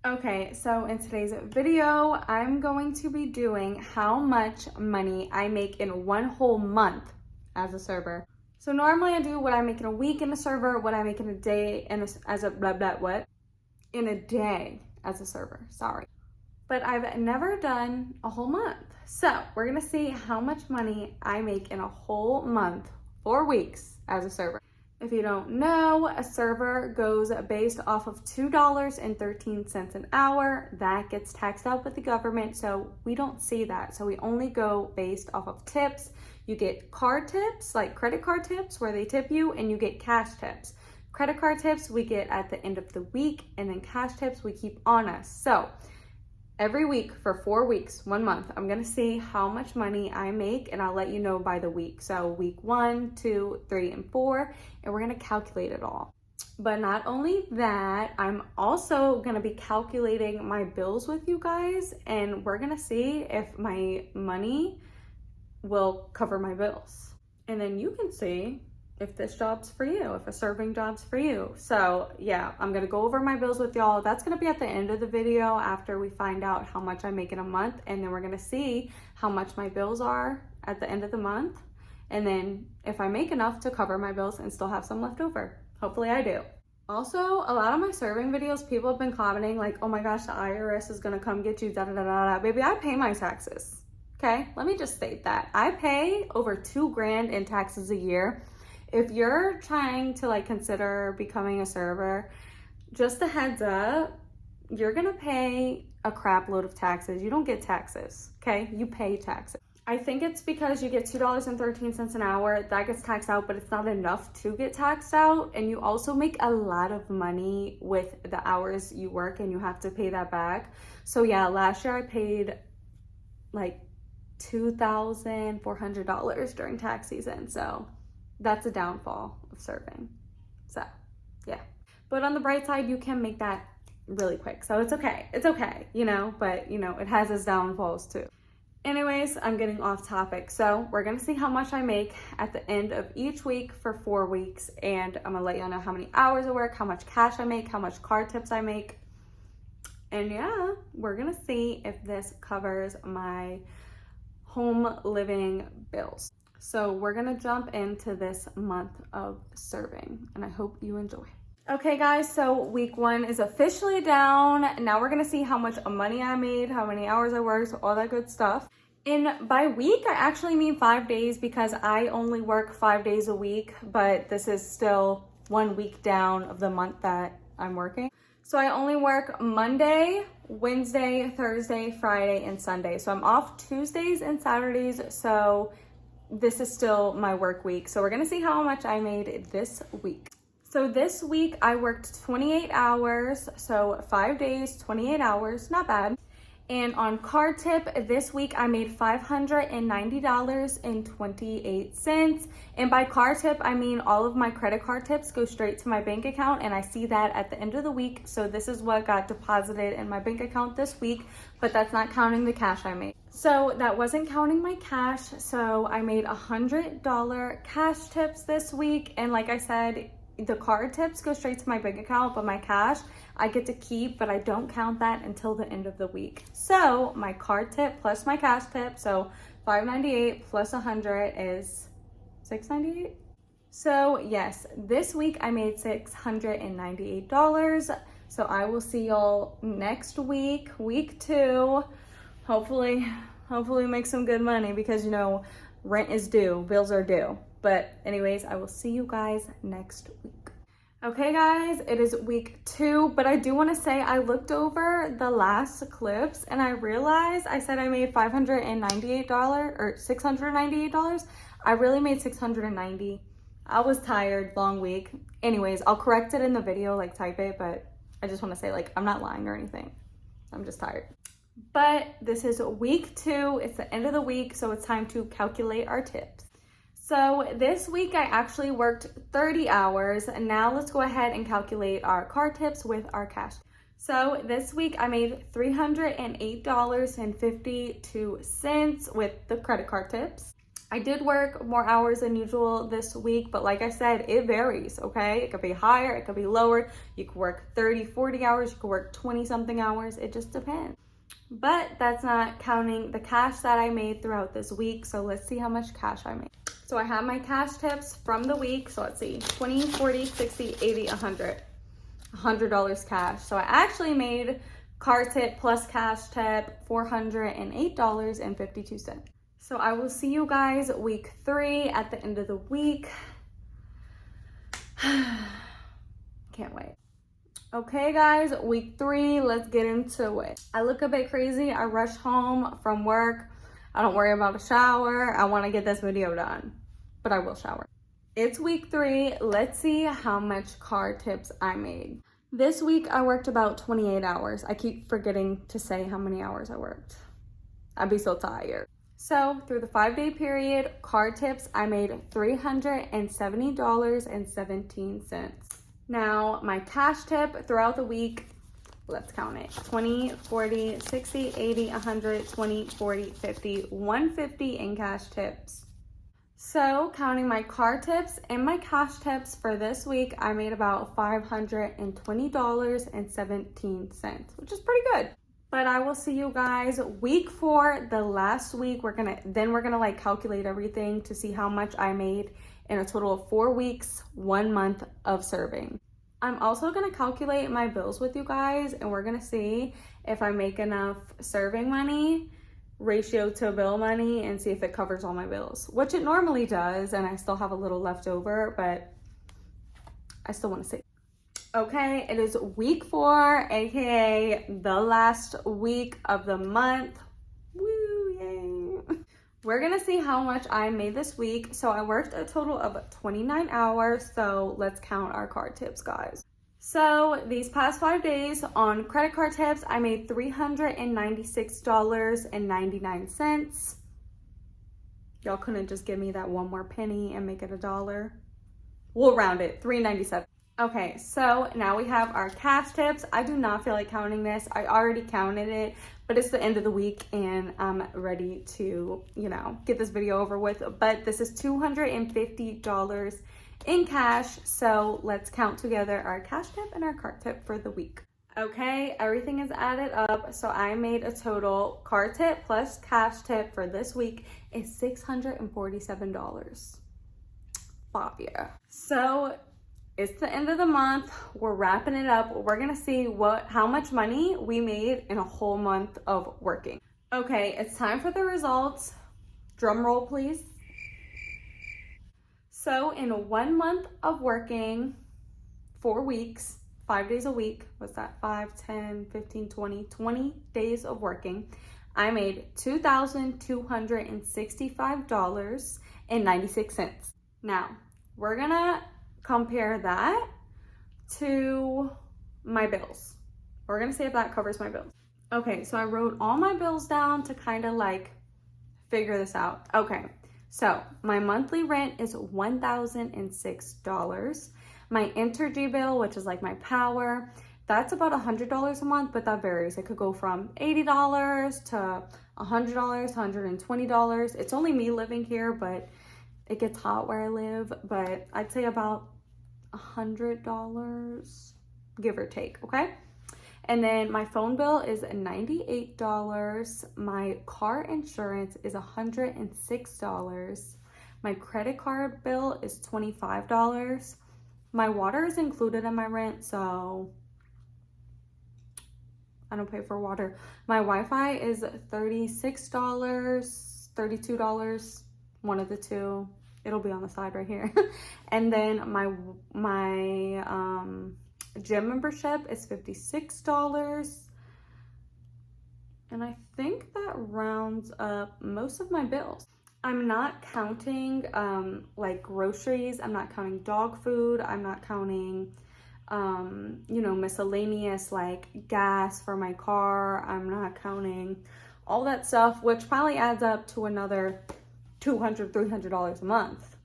Okay, so in today's video, I'm going to be doing how much money I make in one whole month as a server. So normally I do what I make in a week in a server, what I make in a day as a blah blah what? In a day as a server, sorry. But I've never done a whole month. So we're gonna see how much money I make in a whole month, 4 weeks as a server. If you don't know, a server goes based off of $2.13 an hour. That gets taxed out with the government, so we don't see that. So we only go based off of tips. You get card tips, like credit card tips, where they tip you, and you get cash tips. Credit card tips we get at the end of the week, and then cash tips we keep on us. So every week for 4 weeks, 1 month, I'm gonna see how much money I make, and I'll let you know by the week. So week 1, 2, 3, and 4, and we're gonna calculate it all. But not only that, I'm also gonna be calculating my bills with you guys, and we're gonna see if my money will cover my bills. And then you can see if this job's for you, if a serving job's for you. So yeah, I'm gonna go over my bills with y'all. That's gonna be at the end of the video after we find out how much I make in a month, and then we're gonna see how much my bills are at the end of the month, and then if I make enough to cover my bills and still have some left over. Hopefully I do. Also, a lot of my serving videos, people have been commenting like, oh my gosh, the IRS is gonna come get you, da da da da da. Baby, I pay my taxes, okay? Let me just state that. I pay over $2,000 in taxes a year. If you're trying to like consider becoming a server, just a heads up, you're gonna pay a crap load of taxes. You don't get taxes, okay? You pay taxes. I think it's because you get $2.13 an hour. That gets taxed out, but it's not enough to get taxed out. And you also make a lot of money with the hours you work, and you have to pay that back. So yeah, last year I paid like $2,400 during tax season. So that's a downfall of serving. So yeah, but on the bright side, you can make that really quick. So it's okay, you know, but you know, it has its downfalls too. Anyways, I'm getting off topic. So we're gonna see how much I make at the end of each week for 4 weeks. And I'm gonna let y'all know how many hours I work, how much cash I make, how much card tips I make. And yeah, we're gonna see if this covers my home living bills. So we're gonna jump into this month of serving, and I hope you enjoy. Okay guys, so week 1 is officially down. Now we're gonna see how much money I made, how many hours I worked, so all that good stuff. And by week, I actually mean 5 days because I only work 5 days a week, but this is still 1 week down of the month that I'm working. So I only work Monday, Wednesday, Thursday, Friday, and Sunday. So I'm off Tuesdays and Saturdays, so this is still my work week. So we're gonna see how much I made this week. So this week I worked 28 hours, so 5 days, 28 hours, not bad. And on card tip, this week I made $590.28. And by card tip, I mean all of my credit card tips go straight to my bank account, and I see that at the end of the week. So this is what got deposited in my bank account this week, but that's not counting the cash I made. So that wasn't counting my cash. So I made $100 cash tips this week. And like I said, the card tips go straight to my bank account, but my cash I get to keep, but I don't count that until the end of the week. So my card tip plus my cash tip, so $598 plus 100 is $698. So yes, this week I made $698. So I will see y'all next week, week 2. Hopefully make some good money because you know, rent is due, bills are due. But anyways, I will see you guys next week. Okay guys, it is week 2, but I do want to say I looked over the last clips and I realized I said I made $598 or $698. I really made $690. I was tired, long week. Anyways, I'll correct it in the video, like type it, but I just want to say like I'm not lying or anything. I'm just tired. But this is week 2. It's the end of the week, so it's time to calculate our tips. So this week I actually worked 30 hours. And now let's go ahead and calculate our card tips with our cash. So this week I made $308.52 with the credit card tips. I did work more hours than usual this week, but like I said, it varies, okay? It could be higher, it could be lower. You could work 30, 40 hours, you could work 20 something hours. It just depends. But that's not counting the cash that I made throughout this week. So let's see how much cash I made. So I have my cash tips from the week. So let's see, 20, 40, 60, 80, 100. $100 cash. So I actually made car tip plus cash tip $408.52. So I will see you guys week 3 at the end of the week. Can't wait. Okay guys, week 3, let's get into it. I look a bit crazy. I rush home from work. I don't worry about a shower. I want to get this video done, but I will shower. It's week 3. Let's see how much car tips I made. This week I worked about 28 hours. I keep forgetting to say how many hours I worked. I'd be so tired. So through the 5-day period, car tips, I made $370.17. Now my cash tip throughout the week, let's count it. 20, 40, 60, 80, 100, 20, 40, 50, 150 in cash tips. So counting my car tips and my cash tips for this week, I made about $520.17, which is pretty good. But I will see you guys week 4, the last week. We're gonna like calculate everything to see how much I made in a total of 4 weeks, 1 month of serving. I'm also gonna calculate my bills with you guys, and we're gonna see if I make enough serving money ratio to bill money and see if it covers all my bills, which it normally does, and I still have a little left over, but I still want to see. Okay, it is week 4, aka the last week of the month. Woo, yay. We're gonna see how much I made this week. So I worked a total of 29 hours. So let's count our card tips, guys. So these past 5 days on credit card tips, I made $396.99. Y'all couldn't just give me that one more penny and make it $1. We'll round it, $3.97. Okay, so now we have our cash tips. I do not feel like counting this. I already counted it, but it's the end of the week and I'm ready to, get this video over with. But this is $250 in cash. So let's count together our cash tip and our card tip for the week. Okay, everything is added up. So I made a total card tip plus cash tip for this week is $647. Fabia. So it's the end of the month. We're wrapping it up. We're gonna see how much money we made in a whole month of working. Okay, it's time for the results. Drum roll, please. So in 1 month of working, 4 weeks, 5 days a week, what's that? 5, 10, 15, 20 days of working. I made $2,265.96. Now, we're gonna compare that to my bills. We're gonna see if that covers my bills. Okay, so I wrote all my bills down to kind of like figure this out. Okay, so my monthly rent is $1,006. My Entergy bill, which is like my power, that's about $100 a month, but that varies. It could go from $80 to $100, $120. It's only me living here, but it gets hot where I live, but I'd say about $100, give or take, okay? And then my phone bill is $98. My car insurance is $106. My credit card bill is $25. My water is included in my rent, so I don't pay for water. My Wi-Fi is $36, $32, one of the two. It'll be on the side right here. And then my gym membership is $56. And I think that rounds up most of my bills. I'm not counting like groceries. I'm not counting dog food. I'm not counting, miscellaneous like gas for my car. I'm not counting all that stuff, which probably adds up to another $200, $300 a month.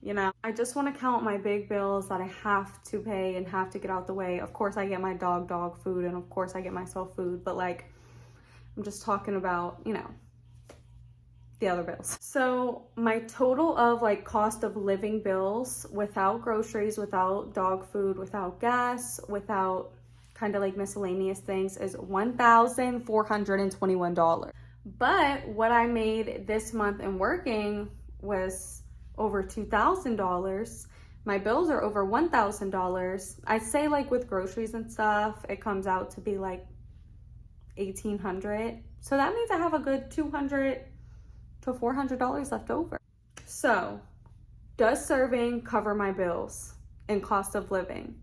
I just want to count my big bills that I have to pay and have to get out the way. Of course, I get my dog food, and of course I get myself food, but like, I'm just talking about, the other bills. So my total of like cost of living bills without groceries, without dog food, without gas, without kind of like miscellaneous things is $1,421. But what I made this month in working was over $2,000. My bills are over $1,000. I'd say like with groceries and stuff, it comes out to be like $1,800. So that means I have a good $200 to $400 left over. So does serving cover my bills and cost of living?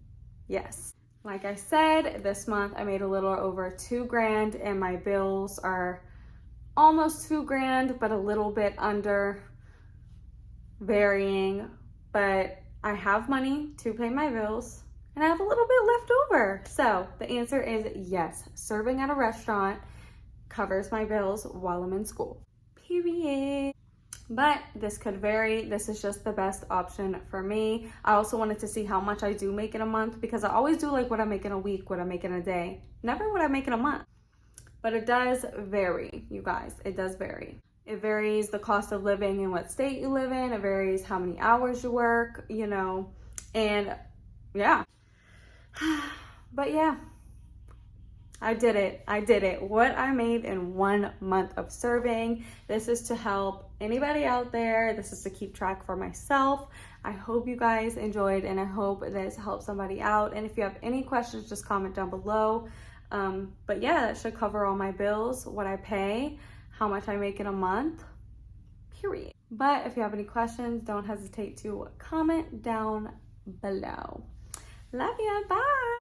Yes. Like I said, this month I made a little over $2,000 and my bills are almost $2,000, but a little bit under, varying. But I have money to pay my bills and I have a little bit left over. So the answer is yes. Serving at a restaurant covers my bills while I'm in school. Period. But this could vary. This is just the best option for me. I also wanted to see how much I do make in a month because I always do like what I make in a week, what I make in a day, never what I make in a month. But it does vary, you guys. It does vary. It varies the cost of living in what state you live in. It varies how many hours you work, you know, and yeah. But yeah, I did it. I did it. What I made in 1 month of serving. This is to help anybody out there. This is to keep track for myself. I hope you guys enjoyed and I hope this helped somebody out. And if you have any questions, just comment down below. But yeah, that should cover all my bills, what I pay, how much I make in a month, period. But if you have any questions, don't hesitate to comment down below. Love ya, bye.